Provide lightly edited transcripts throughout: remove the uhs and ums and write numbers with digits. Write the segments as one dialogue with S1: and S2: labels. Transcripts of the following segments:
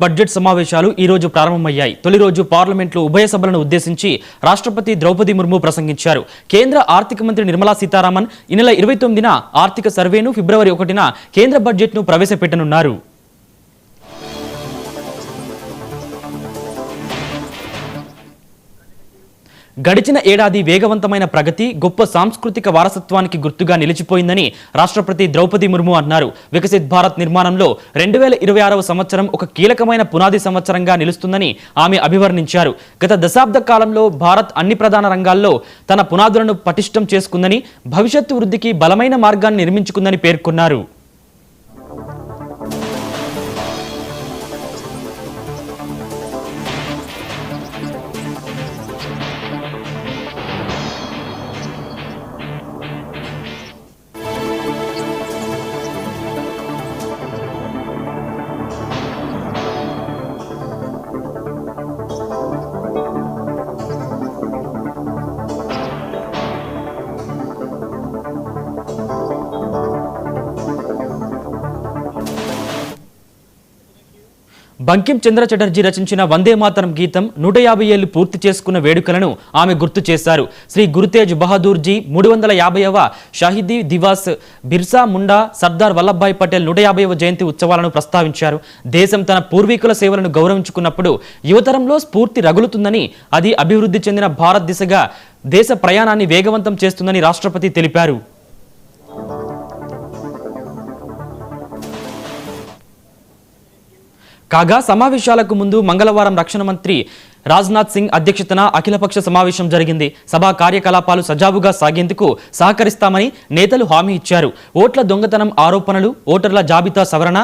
S1: Budget సమావేశాలు ఈ రోజు ప్రారంభమయ్యాయి. తొలి రోజు పార్లమెంట్లో ఉభయ సభలను ఉద్దేశించి రాష్ట్రపతి ద్రౌపది ముర్ము ప్రసంగించారు. కేంద్ర ఆర్థిక మంత్రి నిర్మలా సీతారామన్ ఈ నెల 29న ఆర్థిక సర్వేను, ఫిబ్రవరి 1న కేంద్ర బడ్జెట్ను ప్రవేశపెట్టనున్నారు. గడిచిన ఏడాది వేగవంతమైన ప్రగతి, గొప్ప సాంస్కృతిక వారసత్వానికి గుర్తుగా నిలిచిపోయిందని రాష్ట్రపతి ద్రౌపది ముర్ము అన్నారు. వికసిత్ భారత్ నిర్మాణంలో 2026వ సంవత్సరం ఒక కీలకమైన పునాది సంవత్సరంగా నిలుస్తుందని ఆమె అభివర్ణించారు. గత దశాబ్ద కాలంలో భారత్ అన్ని ప్రధాన రంగాల్లో తన పునాదులను పటిష్టం చేసుకుందని, భవిష్యత్తు వృద్ధికి బలమైన మార్గాన్ని నిర్మించుకుందని పేర్కొన్నారు. బంకిం చంద్ర చటర్జీ రచించిన వందే మాతరం గీతం 150 ఏళ్లు పూర్తి చేసుకున్న వేడుకలను ఆమె గుర్తు చేశారు. శ్రీ గురుతేజ్ బహదూర్ జీ 350వ షహీదీ దివాస్, బిర్సా ముండా, సర్దార్ వల్లభాయ్ పటేల్ 150వ జయంతి ఉత్సవాలను ప్రస్తావించారు. దేశం తన పూర్వీకుల సేవలను గౌరవించుకున్నప్పుడు యువతరంలో స్ఫూర్తి రగులుతుందని, అది అభివృద్ధి చెందిన భారత్ దిశగా దేశ ప్రయాణాన్ని వేగవంతం చేస్తుందని రాష్ట్రపతి తెలిపారు. కాగా సమావేశాలకు ముందు మంగళవారం రక్షణ మంత్రి రాజ్నాథ్ సింగ్ అధ్యక్షతన అఖిలపక్ష సమావేశం జరిగింది. సభా కార్యకలాపాలు సజావుగా సాగేందుకు సహకరిస్తామని నేతలు హామీ ఇచ్చారు. ఓట్ల దొంగతనం ఆరోపణలు, ఓటర్ల జాబితా సవరణ,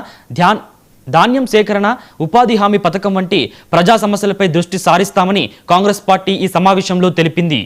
S1: ధాన్యం సేకరణ, ఉపాధి హామీ పథకం వంటి ప్రజా సమస్యలపై దృష్టి సారిస్తామని కాంగ్రెస్ పార్టీ ఈ సమావేశంలో తెలిపింది.